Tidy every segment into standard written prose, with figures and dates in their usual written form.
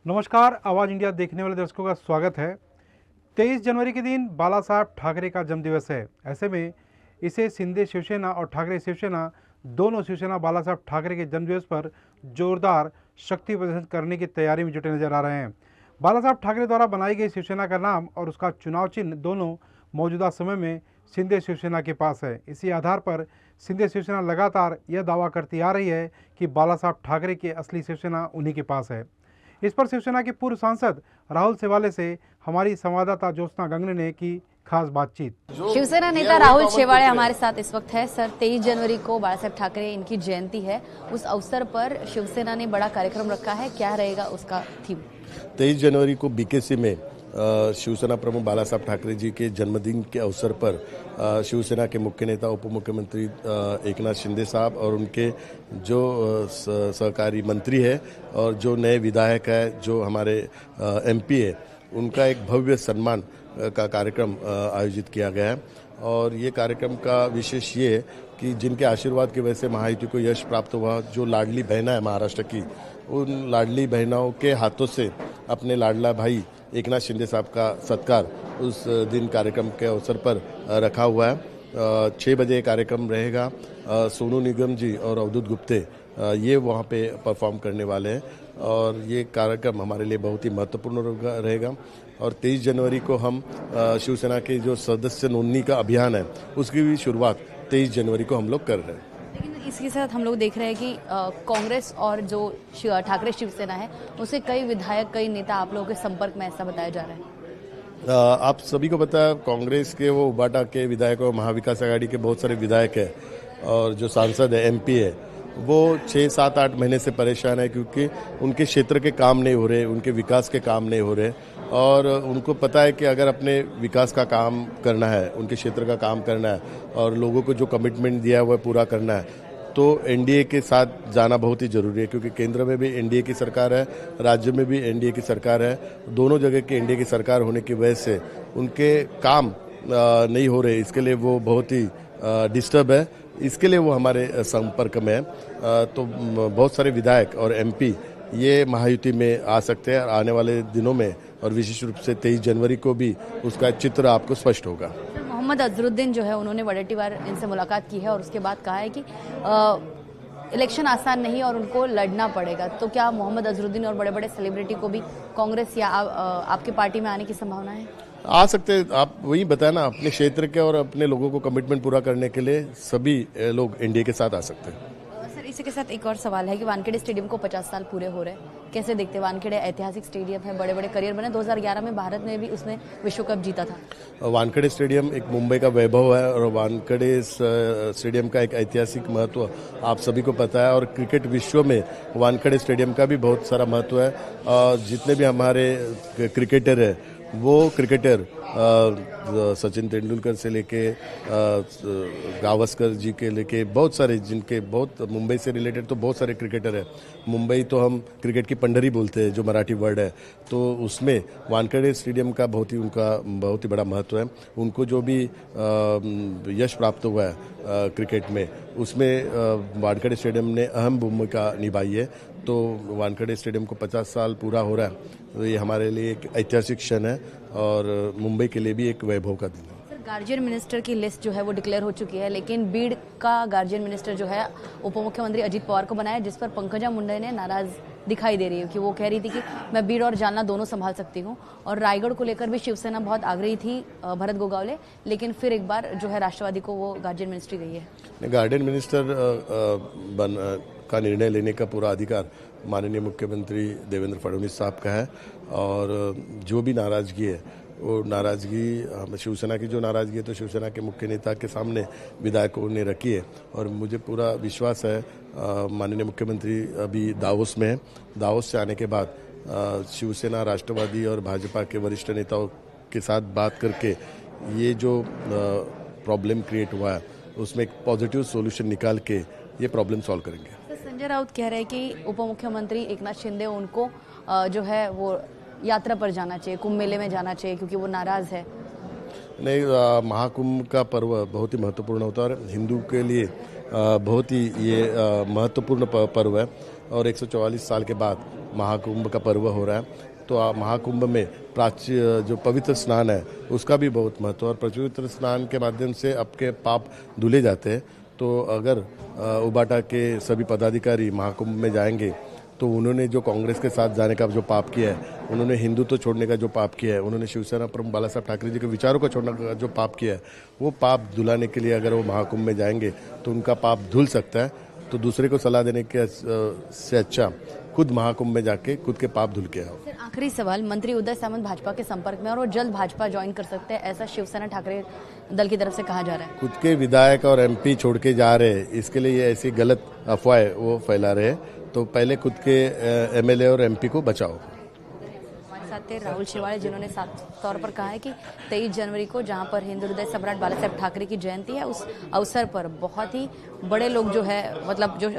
नमस्कार, आवाज़ इंडिया देखने वाले दर्शकों का स्वागत है। 23 जनवरी के दिन बाला साहब ठाकरे का जन्मदिवस है। ऐसे में इसे शिंदे शिवसेना और ठाकरे शिवसेना दोनों शिवसेना बाला साहब ठाकरे के जन्मदिवस पर जोरदार शक्ति प्रदर्शन करने की तैयारी में जुटे नजर आ रहे हैं। बाला साहब ठाकरे द्वारा बनाई गई शिवसेना का नाम और उसका चुनाव चिन्ह दोनों मौजूदा समय में शिंदे शिवसेना के पास है। इसी आधार पर शिंदे शिवसेना लगातार यह दावा करती आ रही है कि बाला साहब ठाकरे की असली शिवसेना उन्हीं के पास है। इस पर शिवसेना के पूर्व सांसद राहुल शेवाले से हमारी संवाददाता ज्योत्सना गंगने ने की खास बातचीत। शिवसेना नेता राहुल शेवाड़े हमारे साथ इस वक्त है। सर, 23 जनवरी को बाला साहब ठाकरे इनकी जयंती है, उस अवसर पर शिवसेना ने बड़ा कार्यक्रम रखा है, क्या रहेगा उसका थीम? 23 जनवरी को बीकेसी में शिवसेना प्रमुख बाला साहब ठाकरे जी के जन्मदिन के अवसर पर शिवसेना के मुख्य नेता उप मुख्यमंत्री एकनाथ शिंदे साहब और उनके जो सहकारी मंत्री है और जो नए विधायक है, जो हमारे एमपी है, उनका एक भव्य सम्मान का कार्यक्रम आयोजित किया गया है। और ये कार्यक्रम का विशेष ये है कि जिनके आशीर्वाद की वजह से महायुति को यश प्राप्त हुआ, जो लाडली बहना है महाराष्ट्र की, उन लाडली बहनाओं के हाथों से अपने लाडला भाई एकनाथ शिंदे साहब का सत्कार उस दिन कार्यक्रम के अवसर पर रखा हुआ है। 6 बजे कार्यक्रम रहेगा। सोनू निगम जी और अवधूत गुप्ते ये वहाँ पे परफॉर्म करने वाले हैं और ये कार्यक्रम हमारे लिए बहुत ही महत्वपूर्ण रहेगा। और 23 जनवरी को हम शिवसेना के जो सदस्य नोंदणी का अभियान है उसकी भी शुरुआत 23 जनवरी को हम लोग कर रहे हैं। लेकिन इसके साथ हम लोग देख रहे हैं कि कांग्रेस और जो ठाकरे शिवसेना है उसे कई विधायक, कई नेता आप लोगों के संपर्क में, ऐसा बताया जा रहा है। आप सभी को पता है कांग्रेस के वो उबाटा के विधायक और महाविकास आघाड़ी के बहुत सारे विधायक है और जो सांसद है, एमपी है, वो 6, 7, 8 महीने से परेशान है क्योंकि उनके क्षेत्र के काम नहीं हो रहे, उनके विकास के काम नहीं हो रहे और उनको पता है कि अगर अपने विकास का काम करना है, उनके क्षेत्र का काम करना है और लोगों को जो कमिटमेंट दिया है वह पूरा करना है, तो एनडीए के साथ जाना बहुत ही जरूरी है क्योंकि केंद्र में भी एनडीए की सरकार है, राज्य में भी एनडीए की सरकार है। दोनों जगह की एनडीए की सरकार होने की वजह से उनके काम नहीं हो रहे, इसके लिए वो बहुत ही डिस्टर्ब है, इसके लिए वो हमारे संपर्क में है। तो बहुत सारे विधायक और एमपी ये महायुति में आ सकते हैं आने वाले दिनों में और विशेष रूप से 23 जनवरी को भी उसका चित्र आपको स्पष्ट होगा। मोहम्मद अजहरुद्दीन जो है उन्होंने बड़ेटीवार इनसे मुलाकात की है और उसके बाद कहा है कि इलेक्शन आसान नहीं और उनको लड़ना पड़ेगा, तो क्या मोहम्मद अजहरुद्दीन और बड़े बड़े सेलिब्रिटी को भी कांग्रेस या आपके पार्टी में आने की संभावना है? आ सकते हैं। आप वही बताया ना, अपने क्षेत्र के और अपने लोगों को कमिटमेंट पूरा करने के लिए सभी लोग एनडीए के साथ आ सकते हैं। सर, इसी के साथ एक और सवाल है कि वानखेड़े स्टेडियम को 50 साल पूरे हो रहे हैं, कैसे देखते हैं? वानखेड़े ऐतिहासिक स्टेडियम है, बड़े बड़े करियर बने, 2011 में भारत में भी उसने विश्व कप जीता था। वानखेड़े स्टेडियम एक मुंबई का वैभव है और वानखेड़े स्टेडियम का एक ऐतिहासिक महत्व आप सभी को पता है और क्रिकेट विश्व में वानखेड़े स्टेडियम का भी बहुत सारा महत्व है। जितने भी हमारे क्रिकेटर है वो क्रिकेटर सचिन तेंदुलकर से लेके गावस्कर जी के लेके बहुत सारे, जिनके बहुत मुंबई से रिलेटेड तो बहुत सारे क्रिकेटर है। मुंबई तो हम क्रिकेट की पंडरी बोलते हैं, जो मराठी वर्ड है, तो उसमें वानखेड़े स्टेडियम का उनका बहुत ही बड़ा महत्व है। उनको जो भी यश प्राप्त हुआ है क्रिकेट में, उसमें वानखेड़े स्टेडियम ने अहम भूमिका निभाई है। तो वानखेड़े स्टेडियम को 50 साल पूरा हो रहा है, तो ये हमारे लिए एक ऐतिहासिक क्षण है और मुंबई के लिए भी एक वैभव का दिन है। सर, गार्जियन मिनिस्टर की लिस्ट जो है वो डिक्लेयर हो चुकी है, लेकिन बीड़ का गार्जियन मिनिस्टर जो है उप मुख्यमंत्री अजित पवार को बनाया, जिस पर पंकजा मुंडे ने नाराज दिखाई दे रही है कि वो कह रही थी कि मैं बीड़ और जालना दोनों संभाल सकती हूँ। और रायगढ़ को लेकर भी शिवसेना बहुत आग्रही थी, भरत गोगावले, लेकिन फिर एक बार जो है राष्ट्रवादी को वो गार्जियन मिनिस्ट्री गई है। गार्जियन मिनिस्टर का निर्णय लेने का पूरा अधिकार माननीय मुख्यमंत्री देवेंद्र फडणवीस साहब का है और जो भी नाराजगी है वो नाराजगी शिवसेना की जो नाराजगी है तो शिवसेना के मुख्य नेता के सामने विधायकों ने रखी है और मुझे पूरा विश्वास है माननीय मुख्यमंत्री अभी दावोस में है। दावोस से आने के बाद शिवसेना, राष्ट्रवादी और भाजपा के वरिष्ठ नेताओं के साथ बात करके ये जो प्रॉब्लम क्रिएट हुआ है उसमें एक पॉजिटिव सोल्यूशन निकाल के ये प्रॉब्लम सॉल्व करेंगे। संजय राउत कह रहे हैं कि उप मुख्यमंत्री एकनाथ शिंदे उनको जो है वो यात्रा पर जाना चाहिए, कुंभ मेले में जाना चाहिए, क्योंकि वो नाराज है। नहीं, महाकुंभ का पर्व बहुत ही महत्वपूर्ण होता है और हिंदू के लिए बहुत ही ये महत्वपूर्ण पर्व है और 144 साल के बाद महाकुंभ का पर्व हो रहा है, तो महाकुंभ में जो पवित्र स्नान है उसका भी बहुत महत्व है और पवित्र स्नान के माध्यम से आपके पाप धुले जाते हैं। तो अगर उबाटा के सभी पदाधिकारी महाकुंभ में जाएंगे तो उन्होंने जो कांग्रेस के साथ जाने का जो पाप किया है, उन्होंने हिंदुत्व छोड़ने का जो पाप किया है, उन्होंने शिवसेना प्रमुख बाला साहब ठाकरे जी के विचारों को छोड़ने का जो पाप किया है, वो पाप धुलाने के लिए अगर वो महाकुंभ में जाएंगे तो उनका पाप धुल सकता है। तो दूसरे को सलाह देने के से अच्छा खुद महाकुंभ में जाके खुद के पाप धुल के आओ। सर, आखिरी सवाल, मंत्री उदय सामंत भाजपा के संपर्क में और वो जल्द भाजपा ज्वाइन कर सकते हैं, ऐसा शिवसेना ठाकरे दल की तरफ से कहा जा रहा है। खुद के विधायक और एमपी छोड़ के जा रहे हैं, इसके लिए ये ऐसी गलत अफवाहें वो फैला रहे हैं। तो पहले खुद के एमएलए और एमपी को बचाओ। हमारे साथ थे राहुल शेवाड़े, जिन्होंने साफ तौर पर कहा है कि 23 जनवरी को जहां पर हिंदू हृदय सम्राट बाला साहब ठाकरे की जयंती है, उस अवसर पर बहुत ही बड़े लोग जो है, मतलब जो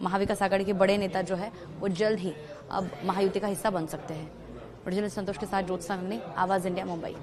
महाविकास आघाड़ी के बड़े नेता जो है वो जल्द ही अब महायुति का हिस्सा बन सकते हैं। संतोष के साथ ज्योत्सना, आवाज इंडिया, मुंबई।